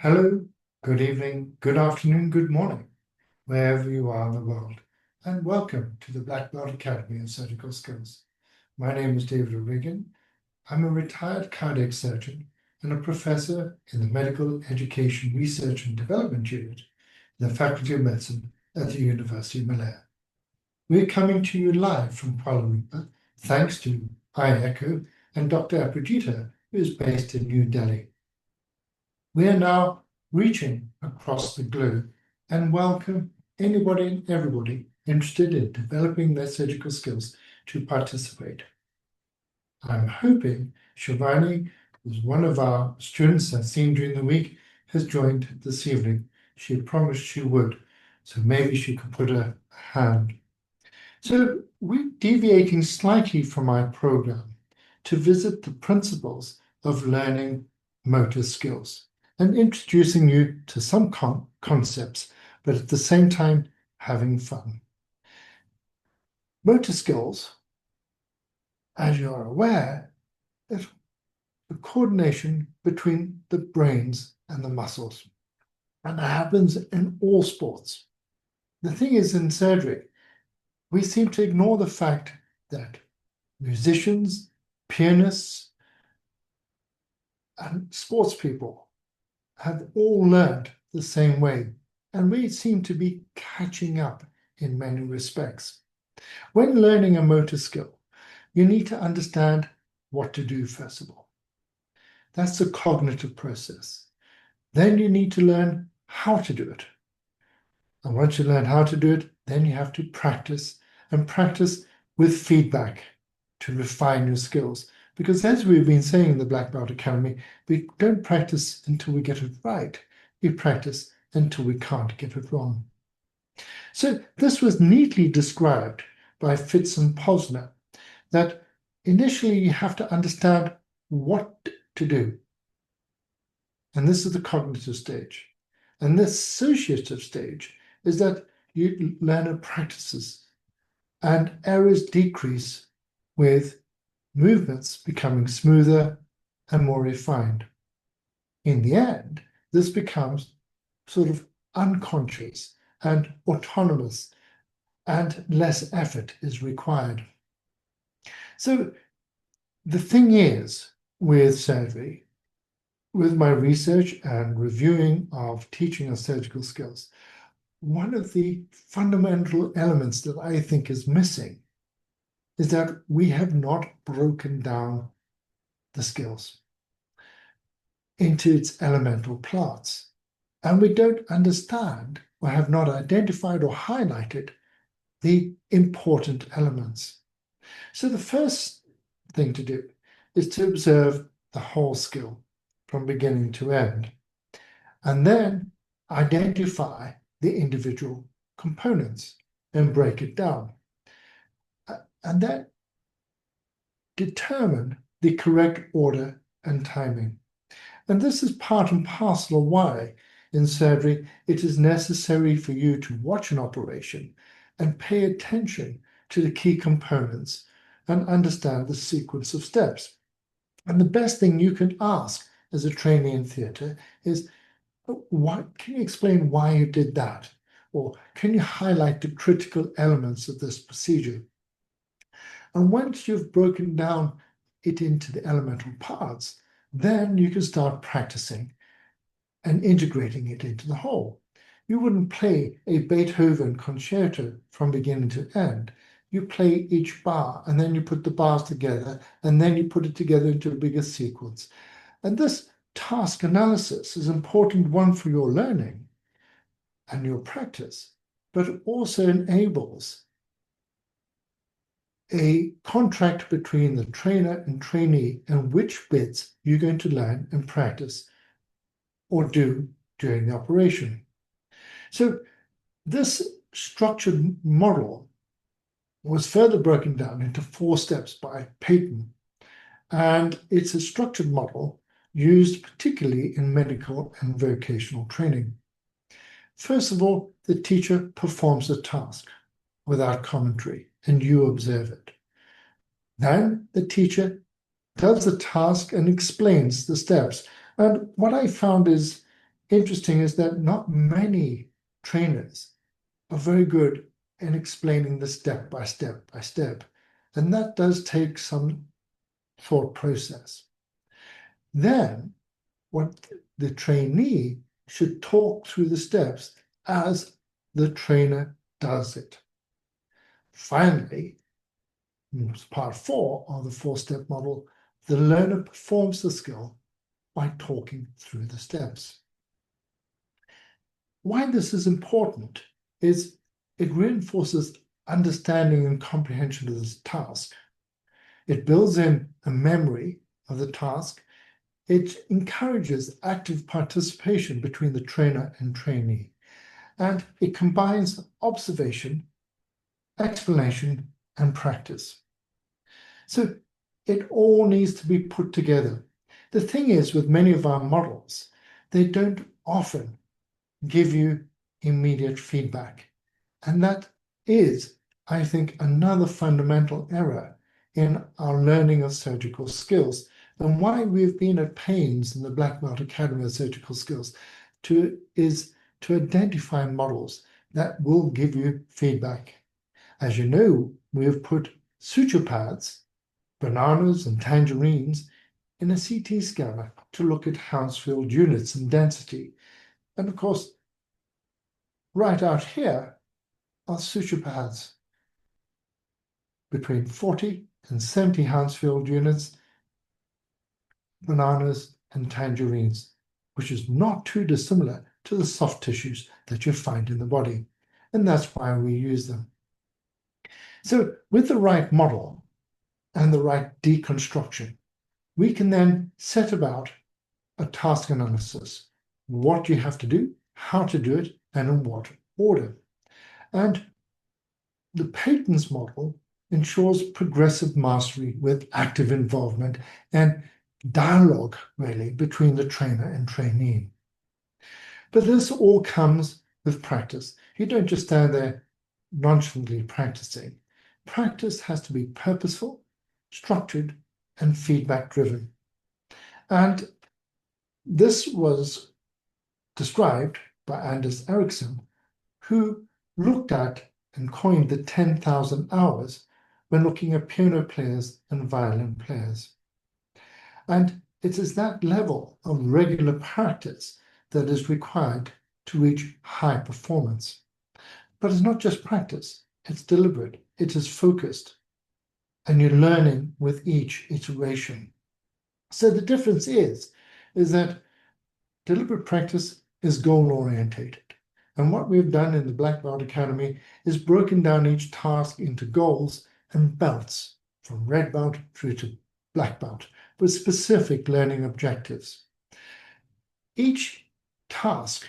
Hello, good evening, good afternoon, good morning, wherever you are in the world, and welcome to the Black Belt Academy of Surgical Skills. My name is David O'Regan. I'm a retired cardiac surgeon and a professor in the Medical Education Research and Development Unit in the Faculty of Medicine at the University of Malaya. We're coming to you live from Kuala Lumpur, thanks to iEcho and Dr. Apajita, who is based in New Delhi. We are now reaching across the globe and welcome anybody and everybody interested in developing their surgical skills to participate. I'm hoping Shivani, who's one of our students I've seen during the week, has joined this evening. She promised she would, so maybe she could put a hand. So we're deviating slightly from our program to visit the principles of learning motor skills and introducing you to some concepts, but at the same time, having fun. Motor skills, as you are aware, is the coordination between the brains and the muscles. And that happens in all sports. The thing is, in surgery, we seem to ignore the fact that musicians, pianists, and sports people have all learned the same way, and we seem to be catching up in many respects. When learning a motor skill, you need to understand what to do, first of all. That's the cognitive process. Then you need to learn how to do it. And once you learn how to do it, then you have to practice and practice with feedback to refine your skills. Because as we've been saying in the Black Belt Academy, we don't practice until we get it right. We practice until we can't get it wrong. So this was neatly described by Fitz and Posner, that initially you have to understand what to do. And this is the cognitive stage. And this associative stage is that you learn practices and errors decrease with movements becoming smoother and more refined. In the end, this becomes sort of unconscious and autonomous, and less effort is required. So the thing is, with surgery, with my research and reviewing of teaching of surgical skills, one of the fundamental elements that I think is missing is that we have not broken down the skills into its elemental parts. And we don't understand or have not identified or highlighted the important elements. So the first thing to do is to observe the whole skill from beginning to end, and then identify the individual components and break it down. And then determine the correct order and timing. And this is part and parcel of why in surgery it is necessary for you to watch an operation and pay attention to the key components and understand the sequence of steps. And the best thing you can ask as a trainee in theatre is, can you explain why you did that? Or can you highlight the critical elements of this procedure? And once you've broken down it into the elemental parts, then you can start practicing and integrating it into the whole. You wouldn't play a Beethoven concerto from beginning to end. You play each bar, and then you put the bars together, and then you put it together into a bigger sequence. And this task analysis is an important one for your learning and your practice, but it also enables a contract between the trainer and trainee and which bits you're going to learn and practice or do during the operation. So this structured model was further broken down into 4 steps by Peyton, and it's a structured model used particularly in medical and vocational training. First of all, the teacher performs the task without commentary, and you observe it. Then the teacher does the task and explains the steps. And what I found is interesting is that not many trainers are very good in explaining the step by step by step. And that does take some thought process. Then what the trainee should talk through the steps as the trainer does it. Finally, part 4 of the 4-step model, the learner performs the skill by talking through the steps. Why this is important is it reinforces understanding and comprehension of this task. It builds in a memory of the task. It encourages active participation between the trainer and trainee. And it combines observation, explanation, and practice. So it all needs to be put together. The thing is, with many of our models, they don't often give you immediate feedback. And that is, I think, another fundamental error in our learning of surgical skills, and why we've been at pains in the Black Belt Academy of Surgical Skills to identify models that will give you feedback. As you know, we have put suture pads, bananas and tangerines, in a CT scanner to look at Hounsfield units and density. And of course, right out here are suture pads between 40 and 70 Hounsfield units, bananas and tangerines, which is not too dissimilar to the soft tissues that you find in the body. And that's why we use them. So with the right model and the right deconstruction, we can then set about a task analysis, what you have to do, how to do it, and in what order. And the Payton's model ensures progressive mastery with active involvement and dialogue, really, between the trainer and trainee. But this all comes with practice. You don't just stand there nonchalantly practicing. Practice has to be purposeful, structured, and feedback-driven. And this was described by Anders Ericsson, who looked at and coined the 10,000 hours when looking at piano players and violin players. And it is that level of regular practice that is required to reach high performance. But it's not just practice, it's deliberate, it is focused, and you're learning with each iteration. So the difference is that deliberate practice is goal-orientated. And what we've done in the Black Belt Academy is broken down each task into goals and belts, from red belt through to black belt, with specific learning objectives. Each task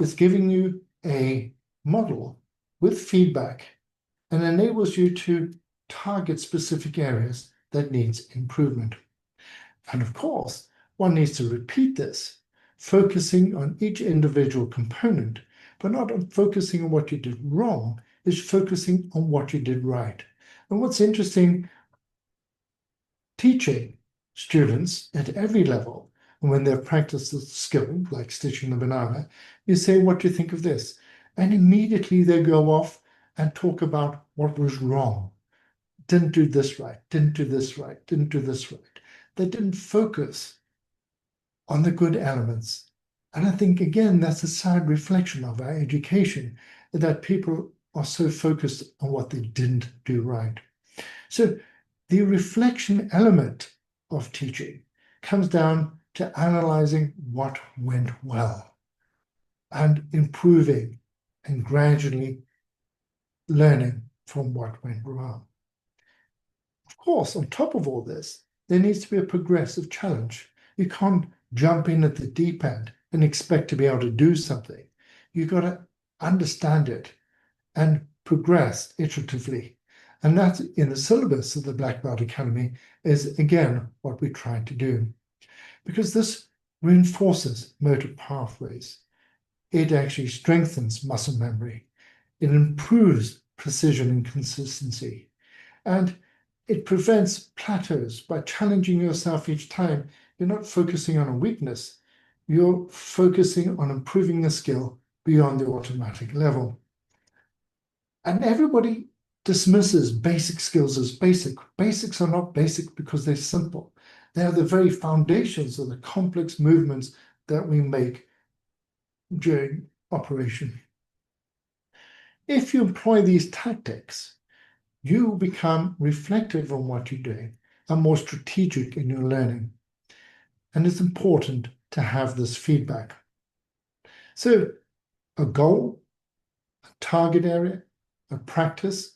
is giving you a model with feedback and enables you to target specific areas that needs improvement. And of course, one needs to repeat this, focusing on each individual component, but not on focusing on what you did wrong, is focusing on what you did right. And what's interesting, teaching students at every level, when they've practiced the skill, like stitching the banana, you say, what do you think of this? And immediately they go off and talk about what was wrong. Didn't do this right, didn't do this right, didn't do this right. They didn't focus on the good elements. And I think, again, that's a sad reflection of our education, that people are so focused on what they didn't do right. So the reflection element of teaching comes down to analyzing what went well and improving and gradually learning from what went wrong. Of course, on top of all this, there needs to be a progressive challenge. You can't jump in at the deep end and expect to be able to do something. You've got to understand it and progress iteratively. And that, in the syllabus of the Black Belt Academy, is again what we try to do. Because this reinforces motor pathways. It actually strengthens muscle memory. It improves precision and consistency. And it prevents plateaus by challenging yourself each time. You're not focusing on a weakness. you're focusing on improving the skill beyond the automatic level. And everybody dismisses basic skills as basic. Basics are not basic because they're simple. They are the very foundations of the complex movements that we make during operation. If you employ these tactics, you become reflective on what you're doing and more strategic in your learning. And it's important to have this feedback. So a goal, a target area, a practice,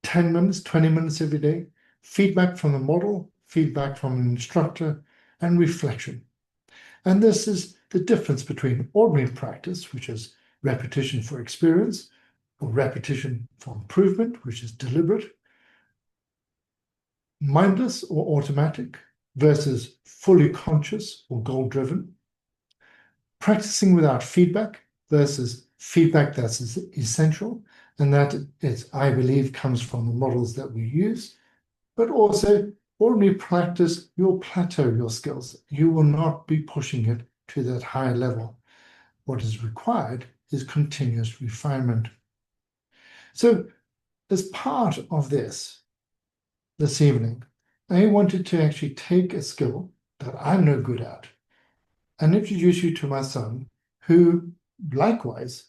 10 minutes, 20 minutes every day, feedback from the model, feedback from an instructor, and reflection. And this is the difference between ordinary practice, which is repetition for experience, or repetition for improvement, which is deliberate, mindless or automatic, versus fully conscious or goal-driven, practicing without feedback versus feedback that's essential, and that is, I believe, comes from the models that we use, but also ordinary practice, you'll plateau your skills. You will not be pushing it to that high level. What is required is continuous refinement. So as part of this evening, I wanted to actually take a skill that I'm no good at and introduce you to my son, who likewise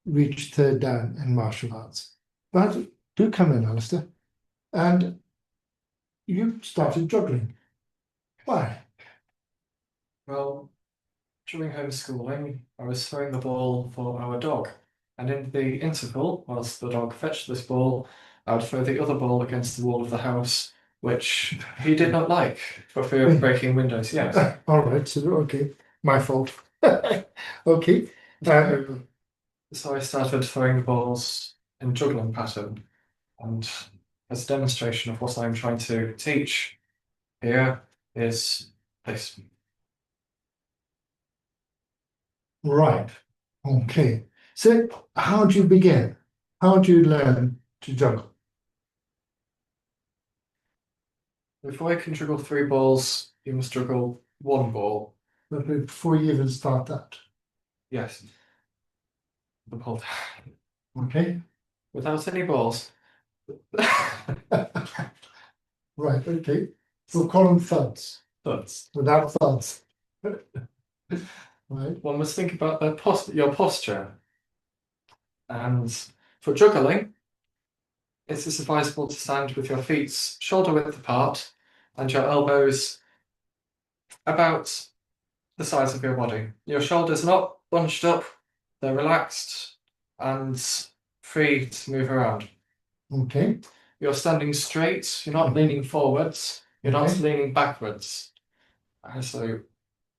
reached third dan in martial arts. But do come in, Alistair. And you started juggling. Why? Well, during homeschooling, I was throwing the ball for our dog, and in the interval, whilst the dog fetched this ball, I would throw the other ball against the wall of the house, which he did not like, for fear of breaking windows. Yes. All right, so okay, my fault. Okay. So I started throwing balls in juggling pattern, and as a demonstration of what I'm trying to teach here is this. Right. Okay. So how do you begin? How do you learn to juggle? Before I can juggle 3 balls, you must juggle 1 ball. But before you even start that. Yes. The ball. Okay. Without any balls. Right, okay. We'll call them thuds. Thuds. Without thuds. Right. One must think about your posture. And for juggling, it is advisable to stand with your feet shoulder width apart and your elbows about the size of your body. Your shoulders are not bunched up, they're relaxed and free to move around. Okay. You're standing straight, you're not leaning forwards, you're not Okay. leaning backwards. So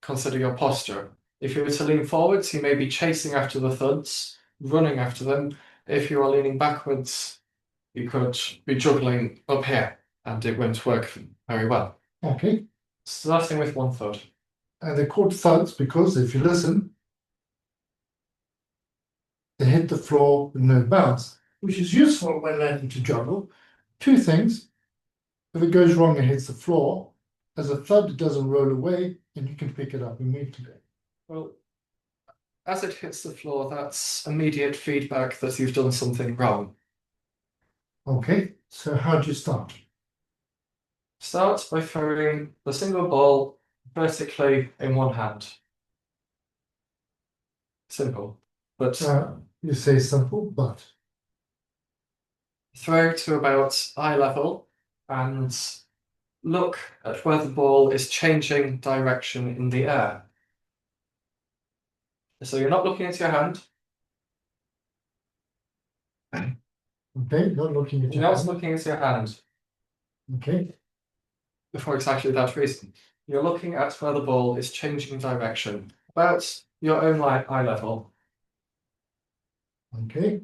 consider your posture. If you were to lean forwards, you may be chasing after the thuds, running after them. If you are leaning backwards, you could be juggling up here, and it won't work very well. Okay. Starting with 1 thud. And they're called thuds because if you listen, they hit the floor with no bounce, which is useful when learning to juggle. 2 things. If it goes wrong and hits the floor, as a thud, it doesn't roll away and you can pick it up immediately. Well, as it hits the floor, that's immediate feedback that you've done something wrong. Okay, so how do you start? Start by throwing the single ball vertically in one hand. Simple, but You say simple, but throw to about eye level and look at where the ball is changing direction in the air. So you're not looking at your hand. okay, not looking at You're your not hand. looking at your hand Okay, for exactly that reason. You're looking at where the ball is changing direction, about your own eye level. okay,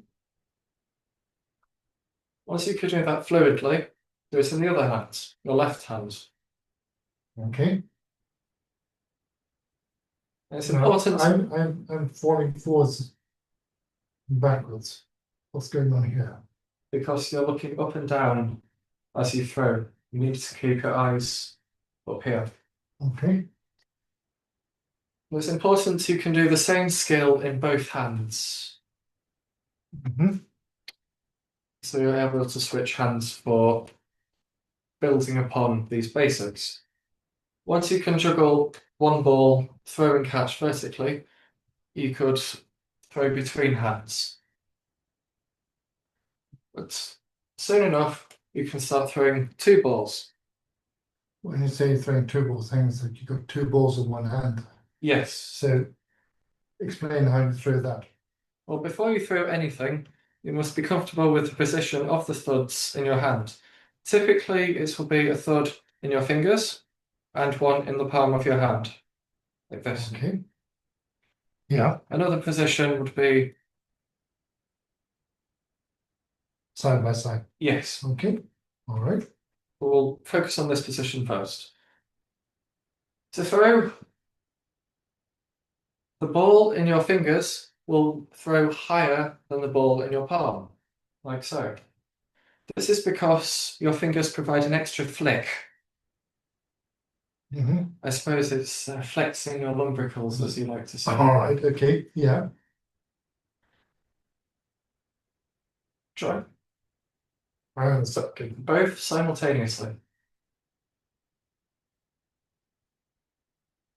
Once you can do that fluidly, do it in the other hand, your left hand. okay. And it's Now, important. I'm falling forwards and backwards. What's going on here? Because you're looking up and down as you throw. You need to keep your eyes up here. Okay. It's important you can do the same skill in both hands. So you're able to switch hands for building upon these basics. Once you can juggle one ball, throw and catch vertically, you could throw between hands. But soon enough, you can start throwing two balls. When you say throwing two balls, things that you've got two balls in one hand. Yes. So explain how you throw that. Well, before you throw anything, you must be comfortable with the position of the thuds in your hand. Typically, it will be a thud in your fingers and one in the palm of your hand, like this. Okay. Yeah. Another position would be Side by side. yes. Okay. All right. We'll focus on this position first. To throw, the ball in your fingers will throw higher than the ball in your palm, like so. This is because your fingers provide an extra flick. I suppose it's flexing your lumbricals, as you like to say. All right. Okay. Yeah. Try. Okay. Both simultaneously.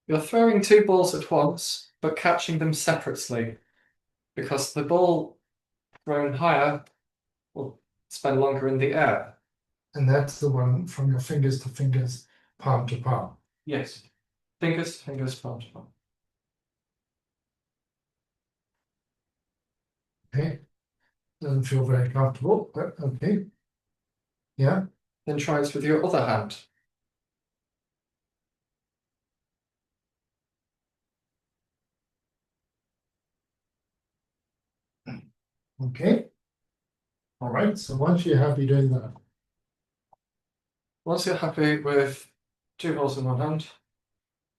You're throwing two balls at once, but catching them separately, because the ball thrown higher will spend longer in the air. And that's the one from your fingers to fingers, palm to palm. Yes. Fingers to fingers, palm to palm. Okay. Doesn't feel very comfortable, but okay. Yeah. Then try it with your other hand. Okay. All right. So once you're happy doing that, Once you're happy with two balls in one hand,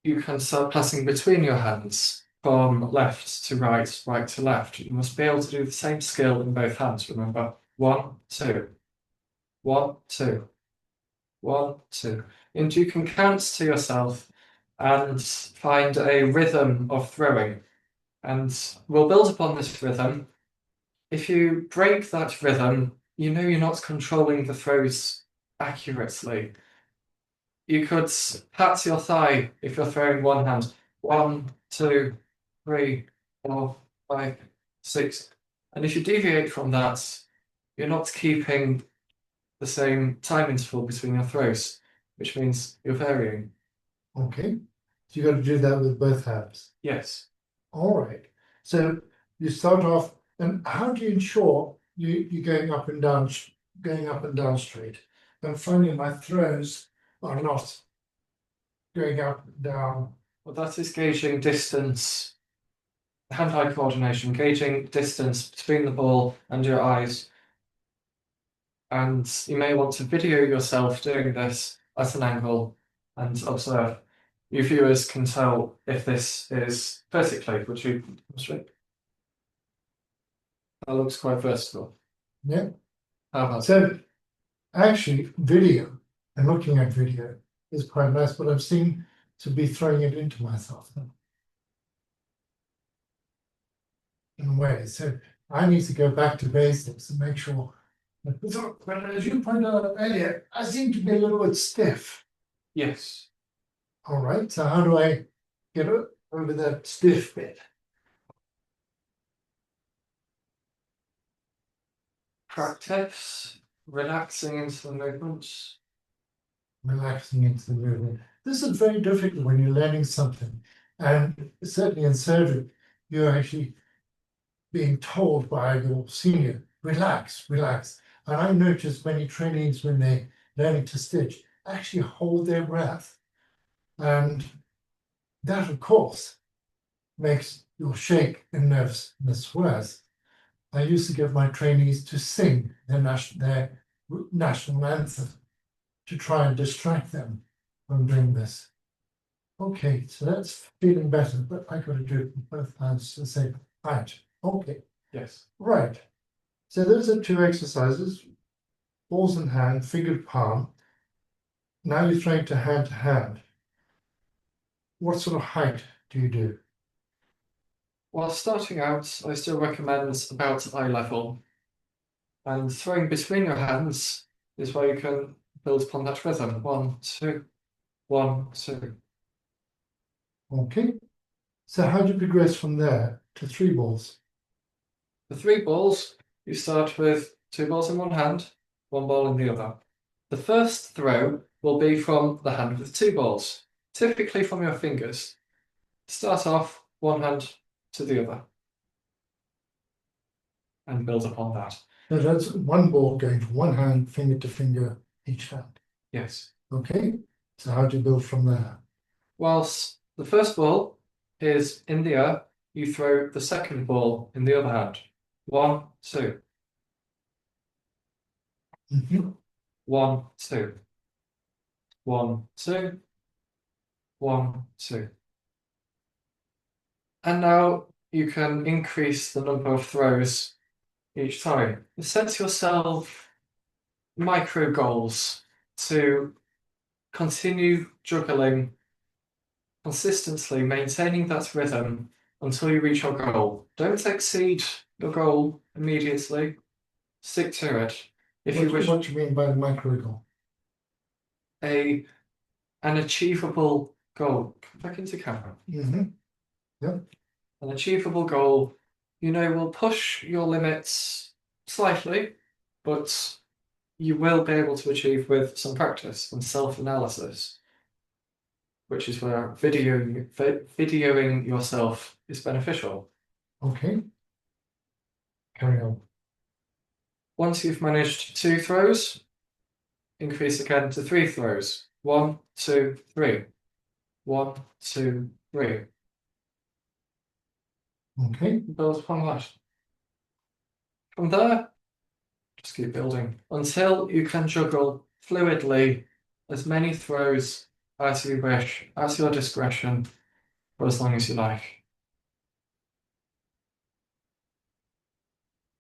you can start passing between your hands from left to right, right to left. You must be able to do the same skill in both hands, remember? 1, 2, 1, 2, 1, 2. And you can count to yourself and find a rhythm of throwing. And we'll build upon this rhythm. If you break that rhythm, you know you're not controlling the throws accurately. You could pat your thigh if you're throwing one hand. 1, 2, 3, 4, 5, 6. And if you deviate from that, you're not keeping the same time interval between your throws, which means you're varying. okay. So you got to do that with both hands. Yes. All right. So you start off, and how do you ensure you're going up and down straight? I'm finding my throws are not going up and down. Well, that is gauging distance, hand-eye coordination, gauging distance between the ball and your eyes. And you may want to video yourself doing this at an angle and observe. Your viewers can tell if this is vertically. Would you demonstrate? That looks quite versatile. Yeah. How about So actually, video and looking at video is quite nice, but I've seen to be throwing it into myself in a way. So I need to go back to basics and make sure. But as you pointed out earlier, I seem to be a little bit stiff. yes. All right. So how do I get over that stiff bit? Practice relaxing into the movements. Relaxing into the movement. This is very difficult when you're learning something, and certainly in surgery, you're actually being told by your senior, relax, relax. And I noticed many trainees when they're learning to stitch actually hold their breath, and that, of course, makes your shake and nervousness worse. I used to give my trainees to sing their national anthem to try and distract them from doing this. Okay, so that's feeling better, but I got to do it with both hands to the same height. Okay, Yes. right. So those are two exercises, balls in hand, fingered palm. Now you're throwing to hand to hand. What sort of height do you do? While starting out, I still recommend about eye level. And throwing between your hands is where you can build upon that rhythm. 1, 2, 1, 2. Okay. So how do you progress from there to 3 balls? The 3 balls, you start with 2 balls in one hand, 1 ball in the other. The first throw will be from the hand with 2 balls, typically from your fingers. Start off one hand to the other and build upon that. So that's 1 ball going from one hand, finger to finger, each hand. Yes. Okay. So how do you build from there? Whilst the first ball is in the air, you throw the second ball in the other hand. 1, 2, Mhm. 1, 2, 1, 2, 1, 2. And now you can increase the number of throws each time. Set yourself micro goals to continue juggling consistently, maintaining that rhythm until you reach your goal. Don't exceed your goal immediately. Stick to it. If you wish What do you mean by micro goal? an achievable goal, come back into camera. Mm-hmm. Yep. An achievable goal, will push your limits slightly, but you will be able to achieve with some practice and self-analysis, which is where videoing yourself is beneficial. Okay. Carry on. Once you've managed 2 throws, increase again to 3 throws. 1, 2, 3. 1, 2, 3. Okay. Build upon that. From there, just keep building until you can juggle fluidly as many throws as you wish, at your discretion, for as long as you like.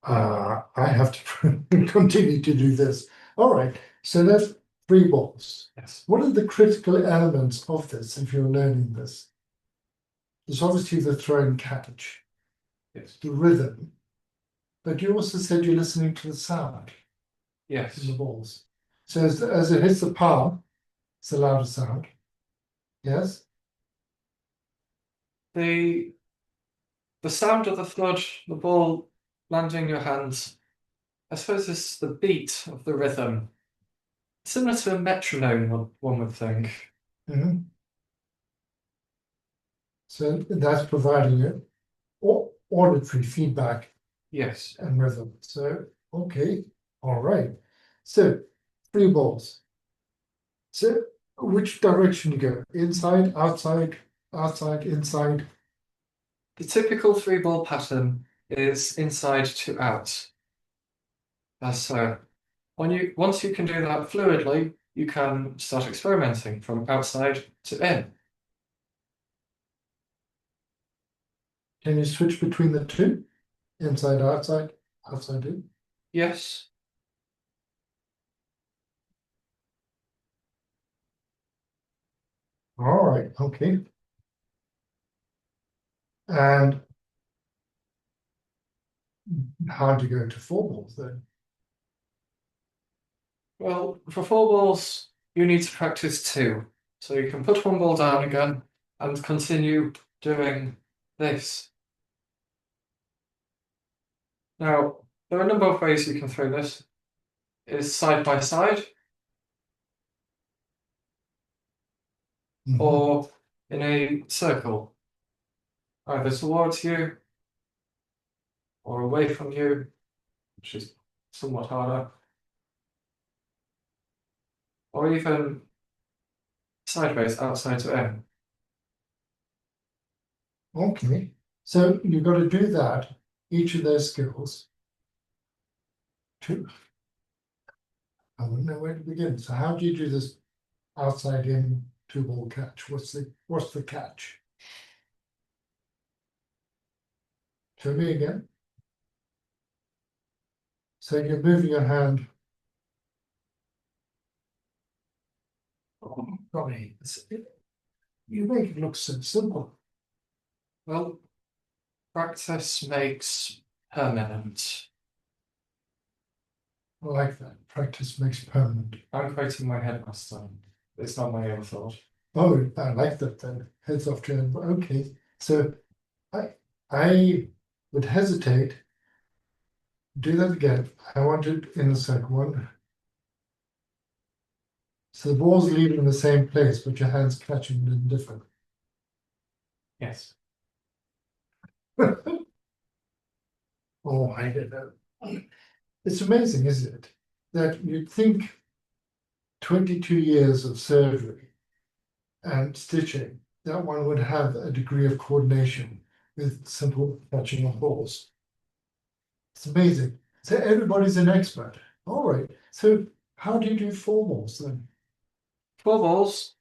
I have to continue to do this. All right. So that's 3 balls. Yes. What are the critical elements of this if you're learning this? There's obviously the throw and catch, Yes. the rhythm, but you also said you're listening to the sound Yes. in the balls. So as it hits the palm, it's a louder sound. Yes? The sound of the thud, the ball landing in your hands, I suppose is the beat of the rhythm. Similar to a metronome, one would think. Mm-hmm. So that's providing it auditory feedback Yes. and rhythm. So, okay, all right. So, 3 balls. So, which direction you go? Inside, outside, outside, inside? The typical 3-ball pattern is inside to out. As so. Once you can do that fluidly, you can start experimenting from outside to in. Can you switch between the two? Inside, outside, outside, in? Yes. All right, okay. And how do you go to 4 balls then? Well, for 4 balls, you need to practice 2. So you can put 1 ball down again and continue doing this. Now, there are a number of ways you can throw this. Is side by side, Mhm. or in a circle, either towards you or away from you, which is somewhat harder, or even sideways, outside to in. Okay, so you've got to do that, each of those skills, to, I wouldn't know where to begin. So how do you do this outside in 2 ball catch? What's the catch? Show me again. So you're moving your hand. Oh, golly, you make it look so simple. Well, Practice makes permanent. I like that. Practice makes permanent. I'm quoting my headmaster. It's not my own thought. Oh, I like that then. Heads off to him. Okay. So I would hesitate. Do that again. I want it in the second one. So the ball's leaving the same place, but your hand's catching it different. Yes. Oh, I get that. It's amazing, isn't it? That you'd think 22 years of surgery and stitching, that one would have a degree of coordination with simple catching of balls. It's amazing. So everybody's an expert. All right. So how do you do four balls then? 4 balls.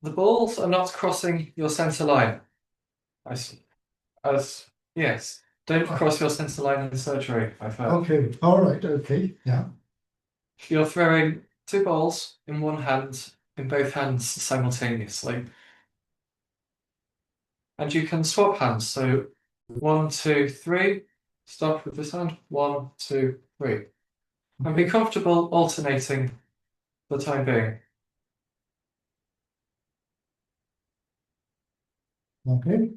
The balls are not crossing your centre line. As yes. Don't cross your centre line in surgery, I've heard. Okay. All right. Okay. Yeah. You're throwing 2 balls in one hand, in both hands simultaneously. And you can swap hands. So 1, 2, 3. Stop with this hand. 1, 2, 3. And be comfortable alternating for the time being. Okay.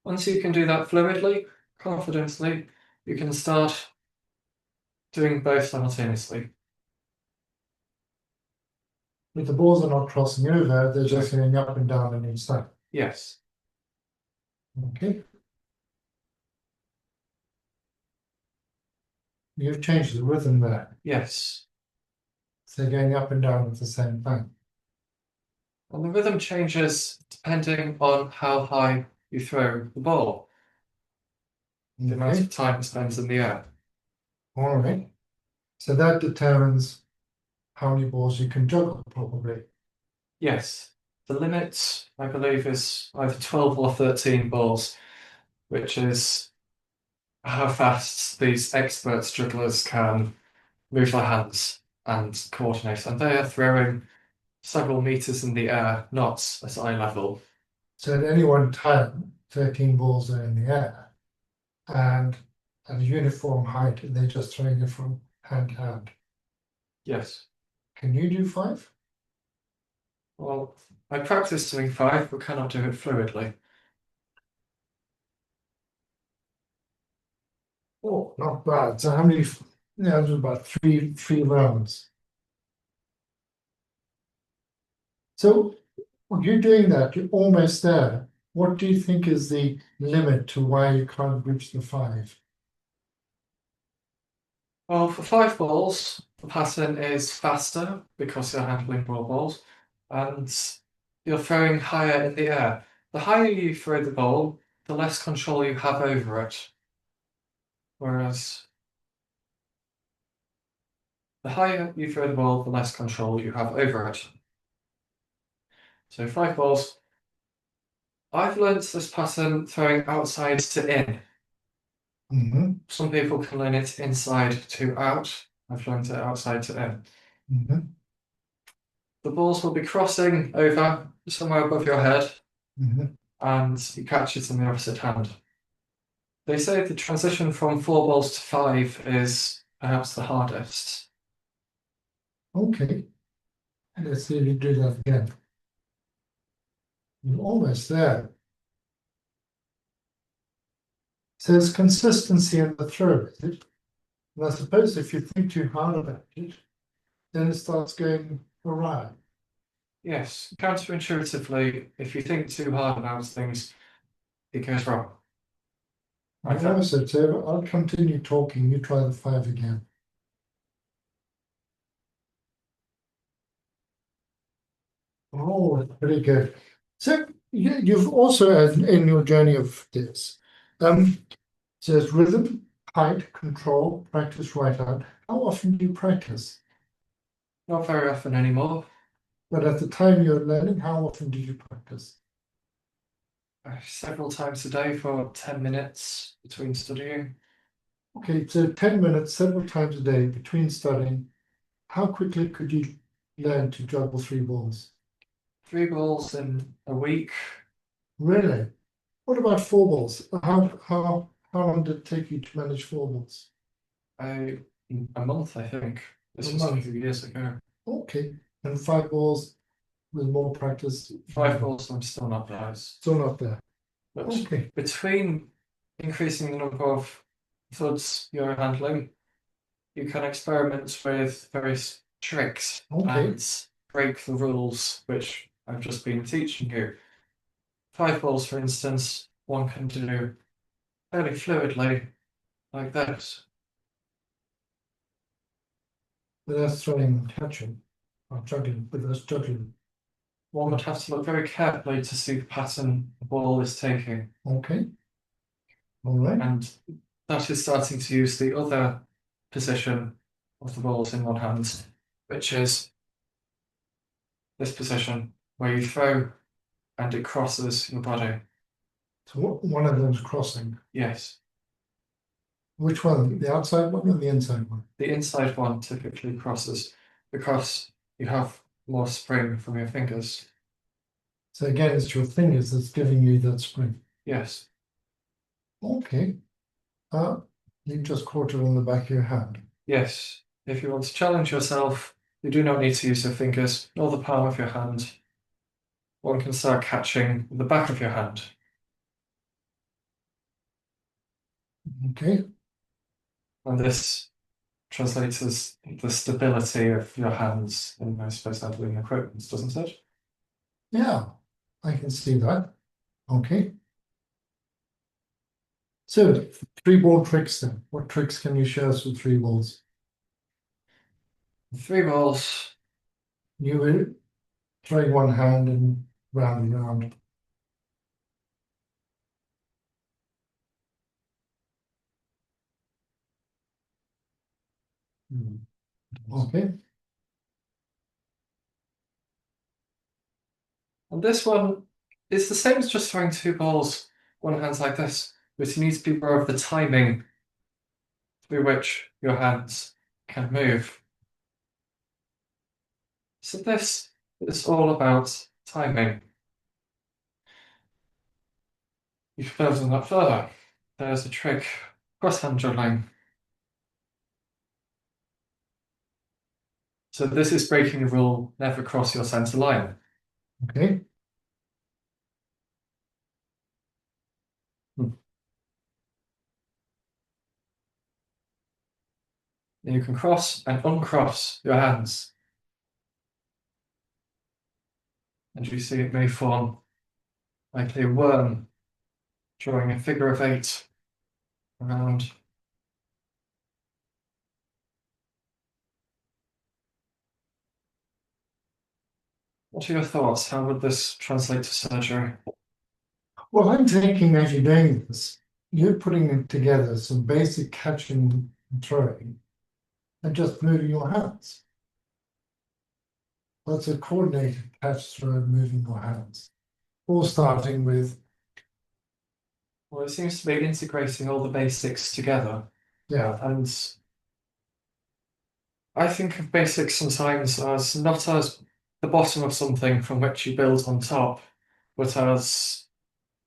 Once you can do that fluidly, confidently, you can start doing both simultaneously. But the balls are not crossing over, they're just going up and down on each side. Yes. Okay. You've changed the rhythm there. Yes. So going up and down at the same time. And the rhythm changes depending on how high you throw the ball, the amount Okay. of time it spends in the air. All right. So that determines how many balls you can juggle, probably. Yes. The limit, I believe, is either 12 or 13 balls, which is how fast these expert jugglers can move their hands and coordinate. And they are throwing several meters in the air, not at eye level. So at any one time, 13 balls are in the air. And at a uniform height, they're just throwing it from hand to hand. Yes. Can you do 5? Well, I practice doing 5, but cannot do it fluidly. Oh, not bad. So how many? Yeah, it was about three rounds. So when you're doing that, you're almost there. What do you think is the limit to why you can't reach the 5? Well, for 5 balls, the pattern is faster because you're handling more balls, and you're throwing higher in the air. The higher you throw the ball, the less control you have over it. Whereas the higher you throw the ball, the less control you have over it. So 5 balls. I've learnt this pattern throwing outside to in. Mm-hmm. Some people can learn it inside to out. I've learned it outside to in. Mm-hmm. The balls will be crossing over somewhere above your head, Mm-hmm. and you catch it in the opposite hand. They say the transition from 4 balls to 5 is perhaps the hardest. Okay. Let's see if you do that again. You're almost there. So there's consistency in the throw, is it? And I suppose if you think too hard about it, then it starts going awry. Yes, counterintuitively, if you think too hard about things, it goes wrong. I said, so I'll continue talking. You try the 5 again. Oh, that's pretty good. So you've also, in your journey of this, says rhythm, height, control, practice right out. How often do you practice? Not very often anymore. But at the time you're learning, how often do you practice? Several times a day for 10 minutes between studying. Okay, so 10 minutes, several times a day between studying. How quickly could you learn to juggle 3 balls? 3 balls in a week. Really? What about four balls? How long did it take you to manage four balls? A month, I think. A This was a month. few years ago. Okay. And five balls with more practice, 5 balls, I'm still not there. still not there. But Okay. between increasing the number of thuds you're handling, you can experiment with various tricks Okay. and break the rules, which I've just been teaching you. 5 balls, for instance, one can do fairly fluidly, like this. But that's throwing and catching, or juggling, but that's juggling. One would have to look very carefully to see the pattern the ball is taking. Okay. All right. And that is starting to use the other position of the balls in one hand, which is this position where you throw and it crosses your body. So one of them's crossing. Yes, Which one? The outside one or the inside one? the inside one typically crosses because you have more spring from your fingers. So again, it's your fingers that's giving you that spring. Yes, Okay. You just caught it on the back of your hand. yes. If you want to challenge yourself, you do not need to use your fingers nor the palm of your hand. One can start catching the back of your hand. Okay. And this translates as the stability of your hands in most suppose handling equipment, doesn't it? Yeah, I can see that. Okay. So three ball tricks then. What tricks can you show us with three balls? 3 balls. You were throwing one hand and round and round. Okay. And this one is the same as just throwing 2 balls, one hand's like this, but you need to be aware of the timing through which your hands can move. So this is all about timing. You can build on that further. There's a trick, cross-hand juggling. So this is breaking the rule, never cross your centre line. Okay. You can cross and uncross your hands. And you see it may form like a worm, drawing a figure of 8 around. What are your thoughts? How would this translate to surgery? Well, I'm thinking as you're doing this, you're putting together some basic catching and throwing and just moving your hands. That's a coordinated catch, throw, moving your hands. All starting with, Well, it seems to be integrating all the basics together. yeah, And I think of basics sometimes as not as the bottom of something from which you build on top, but as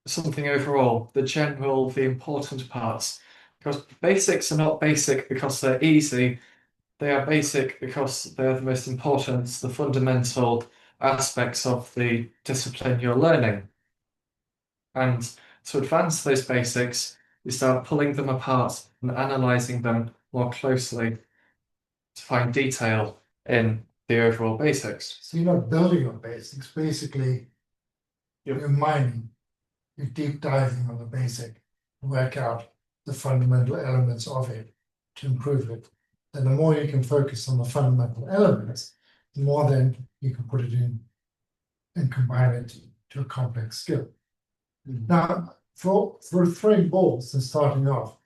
something overall, the general, the important parts. Because basics are not basic because they're easy, they are basic because they're the most important, the fundamental aspects of the discipline you're learning. And to advance those basics, you start pulling them apart and analysing them more closely to find detail in the overall basics. so you're not building on basics. Basically, Yep. you're mining, you're deep diving on the basic to work out the fundamental elements of it to improve it. And the more you can focus on the fundamental elements, the more then you can put it in and combine it to a complex skill. Now, for throwing balls and starting off,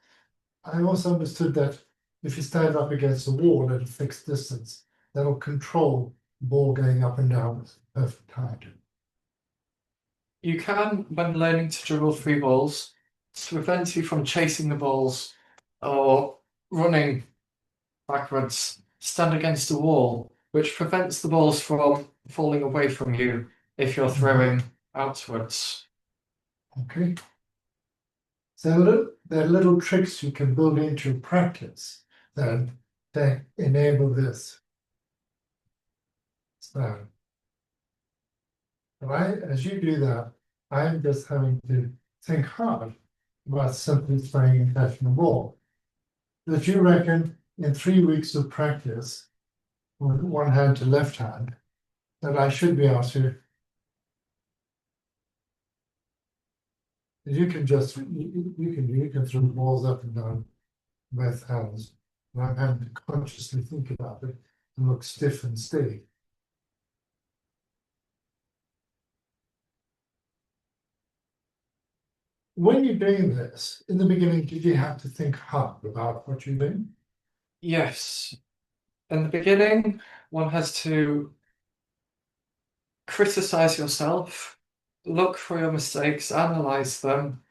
I also understood that if you stand up against a wall at a fixed distance, that'll control the ball going up and down with perfect height. You can, when learning to juggle 3 balls, to prevent you from chasing the balls or running backwards, stand against a wall, which prevents the balls from falling away from you if you're throwing outwards. Okay. So there are little tricks you can build into practice that enable this. So, as you do that, I'm just having to think hard about simply throwing and catching a ball. But you reckon in 3 weeks of practice, with one hand to left hand, that I should be able to. You can just you can throw balls up and down both hands. And I'm having to consciously think about it and look stiff and steady. When you're doing this, in the beginning, did you have to think hard about what you're doing? Yes. In the beginning, one has to criticize yourself, look for your mistakes, analyze them.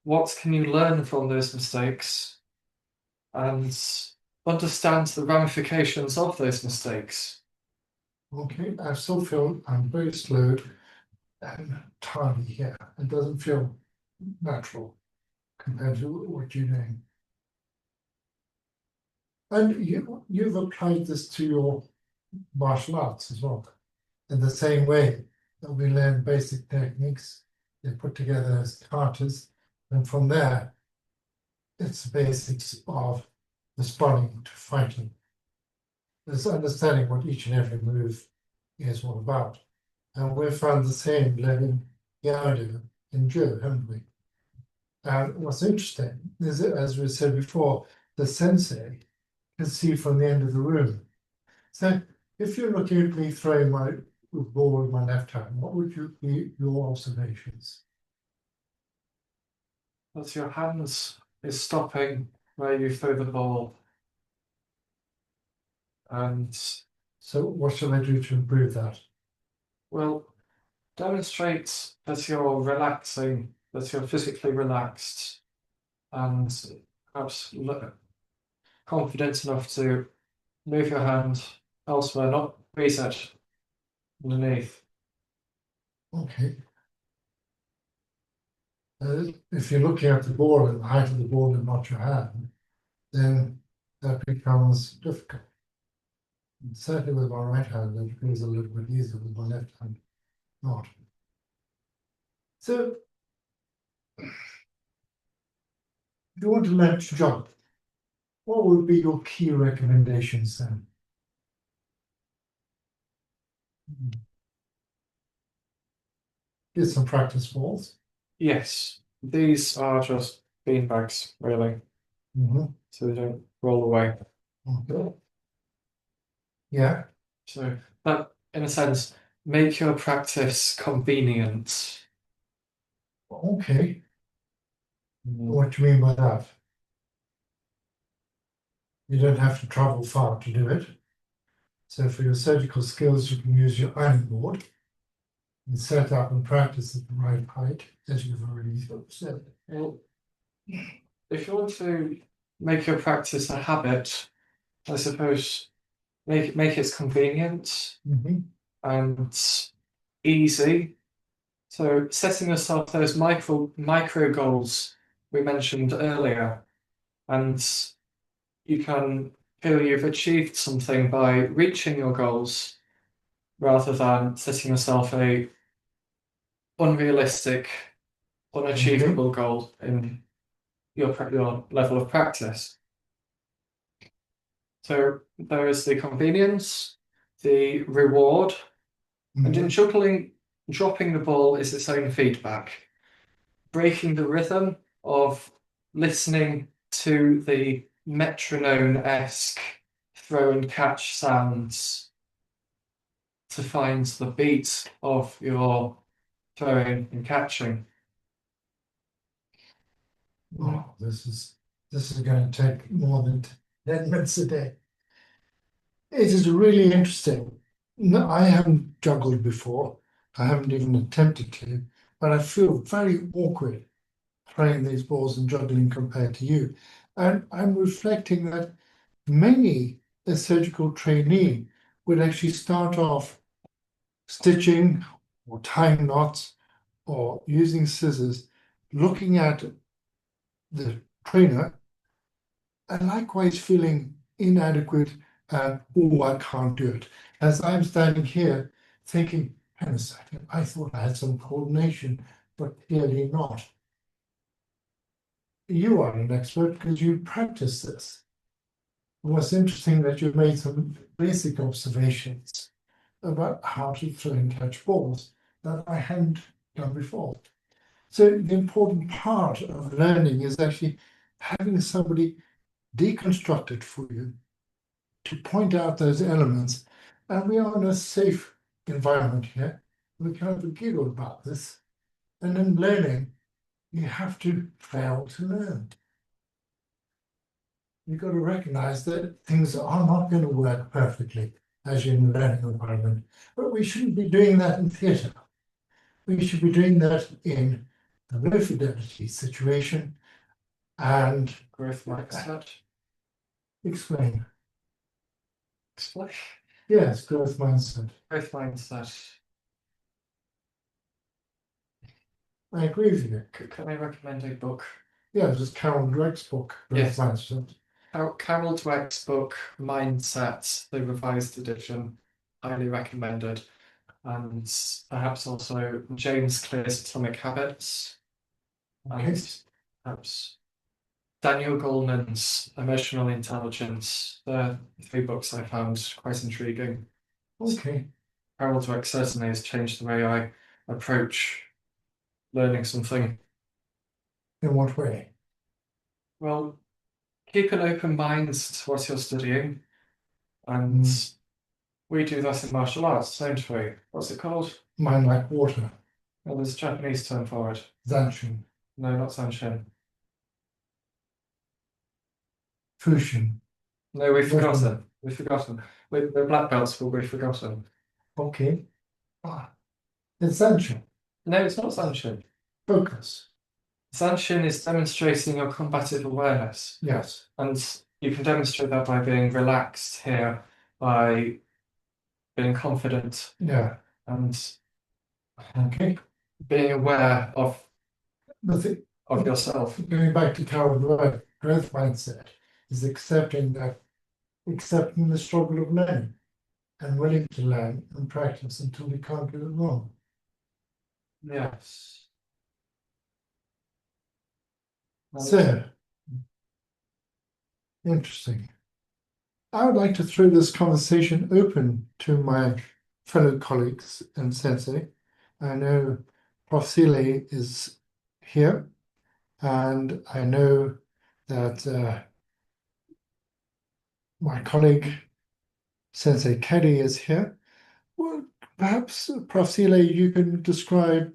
What can you learn from those mistakes? And understand the ramifications of those mistakes. Okay, I still feel I'm very slow and tardy here. It doesn't feel natural compared to what you're doing. And you've applied this to your martial arts as well. In the same way that we learn basic techniques, they're put together as katas, and from there, it's the basics of responding to fighting. It's understanding what each and every move is all about. And we've found the same learning Yado in Joe, haven't we? And what's interesting is that, as we said before, the sensei can see from the end of the room. So if you're looking at me throwing my ball with my left hand, what would be your observations? That your hands is stopping where you throw the ball. And So what shall I do to improve that? well, demonstrate that you're relaxing, that you're physically relaxed, and perhaps confident enough to move your hand elsewhere, not reset underneath. Okay. If you're looking at the ball and the height of the ball and not your hand, then that becomes difficult. And certainly with my right hand, it becomes a little bit easier with my left hand, not. So if you want to learn to jump, what would be your key recommendations then? Get some practice balls. Yes, these are just beanbags, really, so they don't roll away. Okay. Yeah. So that, in a sense, make your practice convenient. Okay. What do you mean by that? You don't have to travel far to do it. So for your surgical skills, you can use your ironing board and set up and practice at the right height, as you've already said. Well, if you want to make your practice a habit, I suppose make it convenient and easy. So setting yourself those micro goals we mentioned earlier, and you can feel you've achieved something by reaching your goals rather than setting yourself a unrealistic, unachievable goal in your level of practice. So there is the convenience, the reward, and in juggling, dropping the ball is its own feedback. Breaking the rhythm of listening to the metronome-esque throw and catch sounds to find the beat of your throwing and catching. Oh, this is going to take more than 10 minutes a day. It is really interesting. No, I haven't juggled before. I haven't even attempted to, but I feel very awkward throwing these balls and juggling compared to you. And I'm reflecting that many a surgical trainee would actually start off stitching or tying knots or using scissors, looking at the trainer, and likewise feeling inadequate and, oh, I can't do it. As I'm standing here thinking, hang on a second, I thought I had some coordination, but clearly not. You are an expert because you practice this. What's interesting that you've made some basic observations about how to throw and catch balls that I hadn't done before. So the important part of learning is actually having somebody deconstruct it for you to point out those elements. And we are in a safe environment here. We can have a giggle about this. And in learning, you have to fail to learn. You've got to recognize that things are not going to work perfectly as you're in a learning environment. But we shouldn't be doing that in theatre. We should be doing that in a low fidelity situation and Growth mindset. explain. Explain. Yes, growth mindset. Growth mindset. I agree with you. Can I recommend a book? Yeah, just Carol Dweck's book, Growth Yes. Mindset. Carol Dweck's book, Mindset, the revised edition, highly recommended. And perhaps also James Clear's Atomic Habits. Okay. And perhaps Daniel Goleman's Emotional Intelligence. They're 3 books I found quite intriguing. Okay. Carol Dweck certainly has changed the way I approach learning something. In what way? Well, keep an open mind to what you're studying. And we do that in martial arts, don't we? What's it called? Mind like water. Well, there's a Japanese term for it. Zanshin. No, not Sanshin. Fushin. No, we've forgotten. We've forgotten. We're black belts, but we've forgotten. Okay. It's Zanshin. No, it's not Sanshin. Focus. Sanshin is demonstrating your combative awareness. Yes. And you can demonstrate that by being relaxed here, by being confident. Yeah. And okay. Being aware of yourself. Going back to Carol Dweck, growth mindset is accepting the struggle of learning and willing to learn and practice until we can't do it wrong. Yes. So, interesting. I would like to throw this conversation open to my fellow colleagues and sensei. I know Prof. Seeley is here, and I know that my colleague Sensei Keddy is here. Well, perhaps, Prof. Seeley, you can describe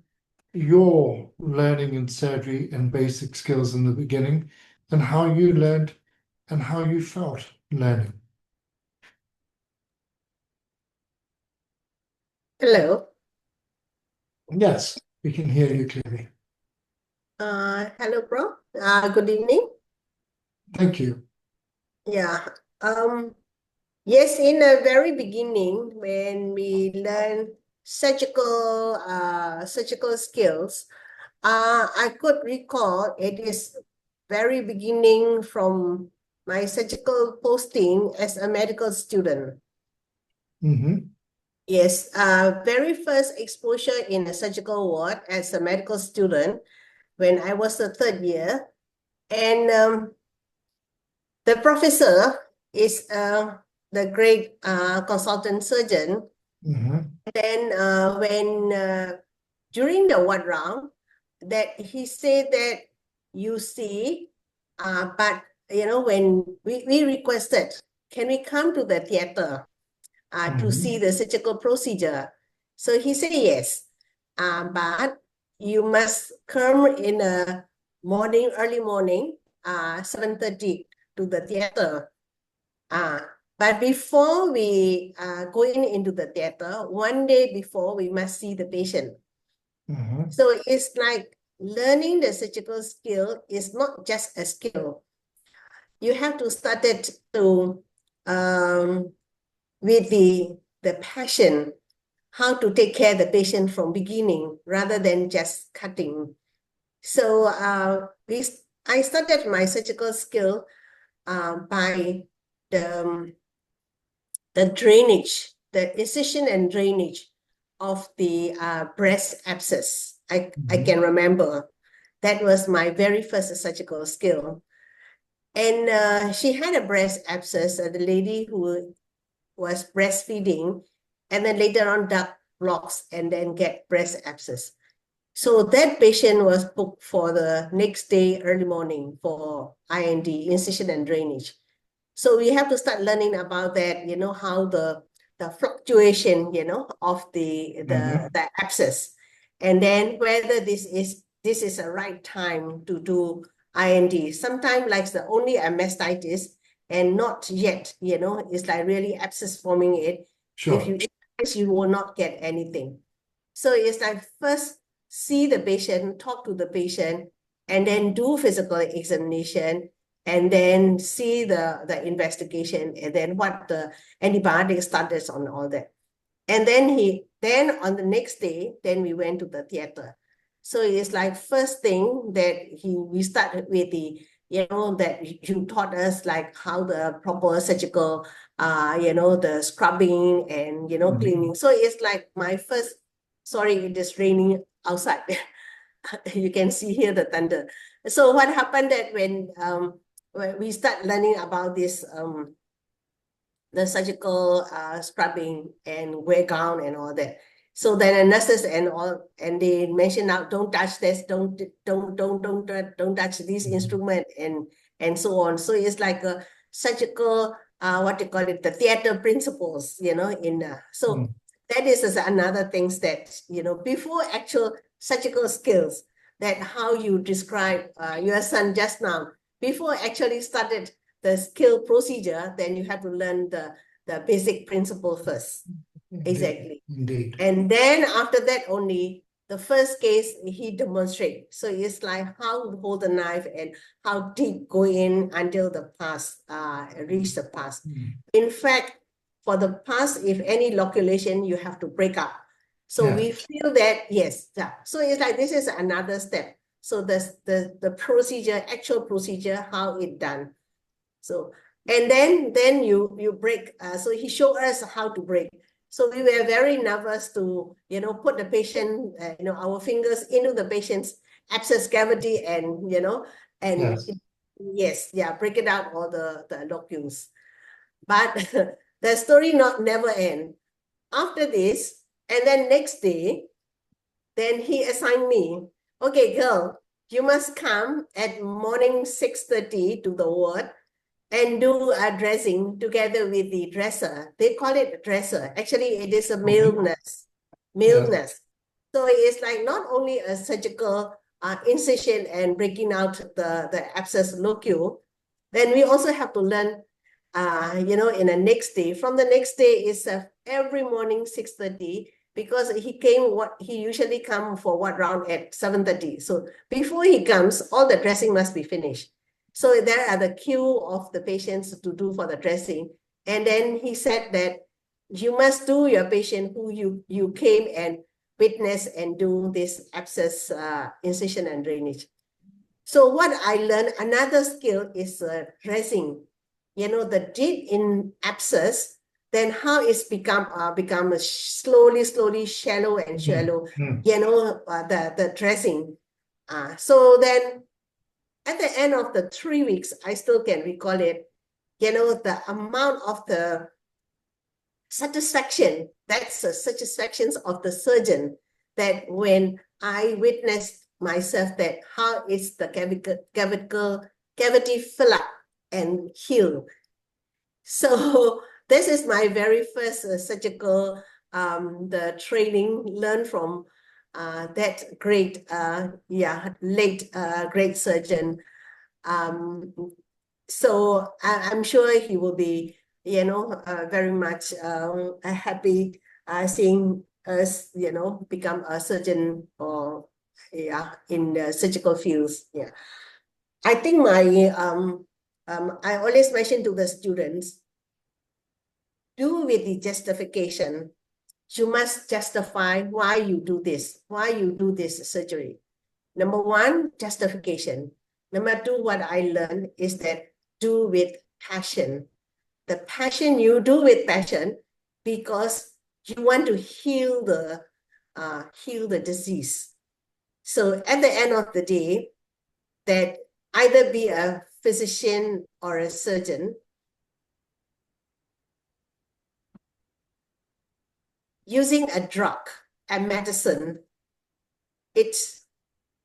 your learning in surgery and basic skills in the beginning and how you learned and how you felt learning. Hello. Yes, we can hear you clearly. Hello, Prof. Good evening. Thank you. Yeah. Yes, in the very beginning, when we learn surgical skills, I could recall it is very beginning from my surgical posting as a medical student. Yes, very first exposure in a surgical ward as a medical student when I was the 3rd year. And the professor is the great consultant surgeon. Then when during the ward round, that he said that you see, but when we requested, can we come to the theater to see the surgical procedure? So he said yes, but you must come in a morning, early morning, 7:30 to the theater. But before we going into the theater, one day before, we must see the patient. So it's like learning the surgical skill is not just a skill. You have to start it to with the passion, how to take care of the patient from beginning rather than just cutting. So I started my surgical skill by the drainage, the incision and drainage of the breast abscess. I can remember that was my very first surgical skill. And she had a breast abscess, the lady who was breastfeeding, and then later on duct blocks and then get breast abscess. So that patient was booked for the next day early morning for IND, incision and drainage. So we have to start learning about that, how the fluctuation, of the abscess, and then whether this is a right time to do IND. Sometimes like the only a mastitis and not yet, it's like really abscess forming it. Sure. If you will not get anything. So it's like first see the patient, talk to the patient, and then do physical examination, and then see the investigation, and then what the antibiotic status on all that. And then on the next day, then we went to the theater. So it's like first thing that we started with that you taught us like how the proper surgical, the scrubbing and, cleaning. So it's like my first, sorry, it is raining outside. You can see here the thunder. So what happened that when we start learning about this, the surgical scrubbing and wear gown and all that. So then the nurses and they mentioned now, don't touch this, don't touch this instrument and so on. So it's like a surgical, what you call it, the theater principles, so that is another things that, before actual surgical skills, that how you describe your son just now, before actually started the skill procedure, then you have to learn the basic principle first. Exactly. Indeed. And then after that only, the first case he demonstrate. So it's like how to hold the knife and how deep go in until the pus reach the pus. In fact, for the pus, if any loculation, you have to break up. So we feel that, yes. Yeah. So it's like this is another step. So the procedure, actual procedure, how it done. So, and then you break. So he showed us how to break. So we were very nervous to, put the patient, our fingers into the patient's abscess cavity and, break it out all the locules. But the story never end. After this, and then next day, then he assigned me, okay, girl, you must come at morning 6:30 to the ward and do a dressing together with the dresser. They call it a dresser. Actually, it is a male nurse. Nurse. So it's like not only a surgical incision and breaking out the abscess locule, then we also have to learn, in the next day. From the next day is every morning 6:30, because he usually come for round at 7:30. So before he comes, all the dressing must be finished. So there are the queue of the patients to do for the dressing. And then he said that you must do your patient who you came and witness and do this abscess incision and drainage. So what I learned, another skill is dressing. The deep in abscess, then how it's become slowly shallow and shallow, the dressing. So then at the end of the 3 weeks, I still can recall it, the amount of the satisfaction, that's the satisfactions of the surgeon, that when I witnessed myself that how is the cavity fill up and heal. So this is my very first surgical, the training learned from that great, late great surgeon. So I'm sure he will be, very much happy seeing us, become a surgeon or in the surgical fields. Yeah, I think I always mention to the students, do with the justification. You must justify why you do this surgery. Number one, justification. Number two, what I learned is that do with passion. The passion you do with passion because you want to heal the disease. So at the end of the day, that either be a physician or a surgeon, using a drug and medicine, it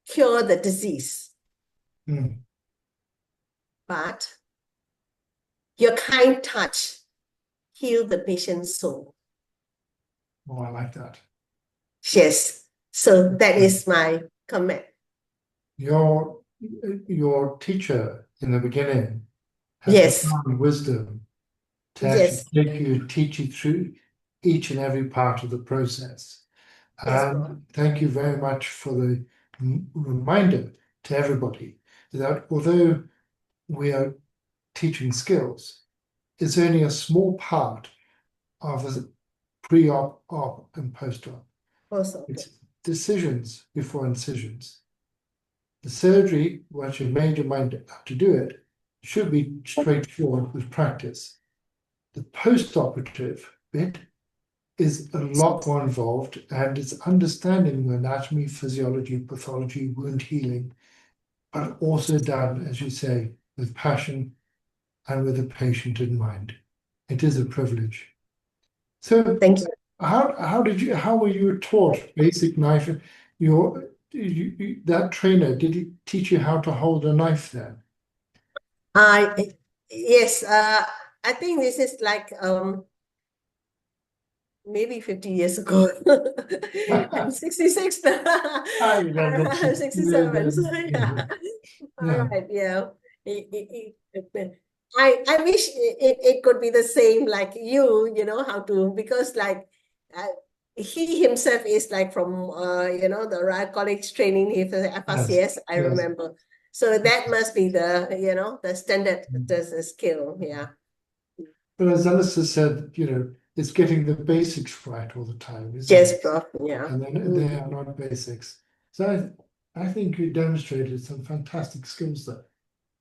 cure the disease. But your kind touch heal the patient's soul. Oh, I like that. Yes. So that is my comment. Your teacher in the beginning has Yes. profound wisdom to Yes. actually teach you through each and every part of the process. Yes, And thank you very much for the reminder to everybody that although we are teaching skills, it's only a small part of the pre-op, op, and post-op. Also. It's decisions before incisions. The surgery, once you've made your mind up to do it, should be straightforward with practice. The post-operative bit is a lot more involved, and it's understanding the anatomy, physiology, pathology, wound healing, but also done, as you say, with passion and with the patient in mind. It is a privilege. So thank you. How were you taught basic knife? That trainer, did he teach you how to hold a knife then? Yes, I think this is like maybe 50 years ago. I'm 66 now. I'm 67. So yeah. All right, yeah. I wish it could be the same like you know, how to, because like he himself is like from you know, the Royal College training, he was FRCS, I remember. So that must be the, you know, the standard, the skill, yeah. But as Alistair said, you know, it's getting the basics right all the time, isn't Yes, it? Prof, yeah. And then they are not basics. So I think you demonstrated some fantastic skills there.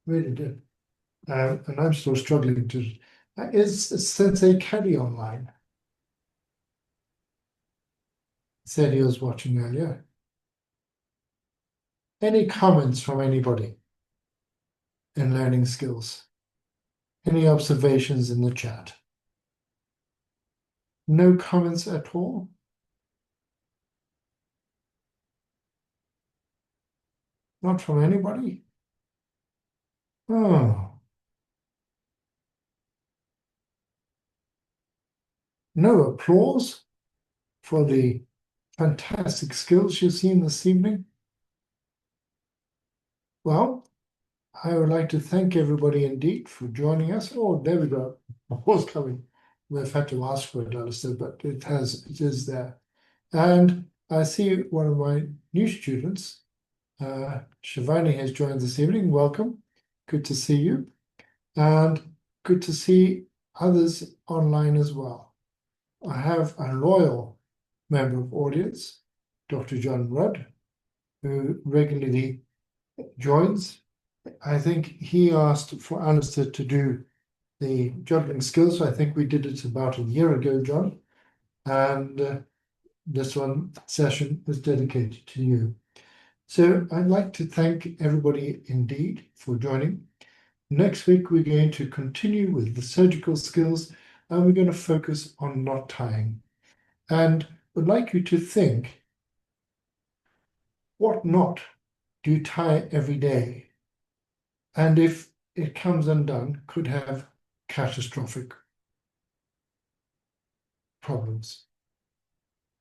Really did. And I'm still struggling to. Is Sensei Kelly online? Said he was watching earlier. Any comments from anybody in learning skills? Any observations in the chat? No comments at all? Not from anybody? Oh. No applause for the fantastic skills you've seen this evening? Well, I would like to thank everybody indeed for joining us. Oh, there we go. It was coming. We've had to ask for it, Alistair, but it is there. And I see one of my new students, Shivani, has joined this evening. Welcome. Good to see you. And good to see others online as well. I have a loyal member of audience, Dr. John Rudd, who regularly joins. I think he asked for Alistair to do the juggling skills. I think we did it about a year ago, John. And this one session is dedicated to you. So I'd like to thank everybody indeed for joining. Next week, we're going to continue with the surgical skills, and we're going to focus on knot tying. And would like you to think, what knot do you tie every day? And if it comes undone, could have catastrophic problems.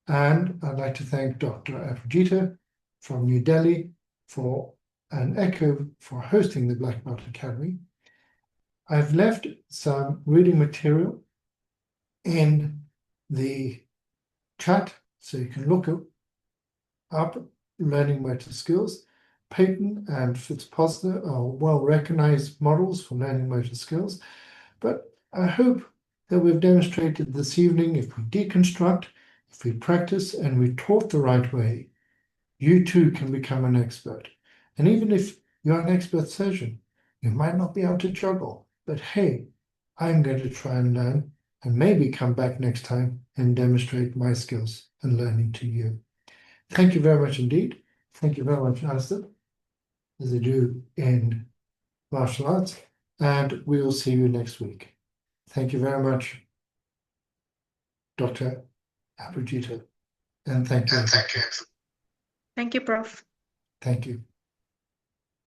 And I'd like to thank Dr. Apajita from New Delhi and Echo for hosting the Black Belt Academy. I've left some reading material in the chat so you can look up learning motor skills. Peyton and Posner are well-recognized models for learning motor skills, but I hope that we've demonstrated this evening, if we deconstruct, if we practice and we taught the right way, you too can become an expert. And even if You're an expert surgeon. You might not be able to juggle, but hey, I'm going to try and learn and maybe come back next time and demonstrate my skills and learning to you. Thank you very much indeed. Thank you very much, Alistair, as I do in martial arts, and we will see you next week. Thank you very much, Dr. Abhijita, and thank you. Thank you, Prof. Thank you.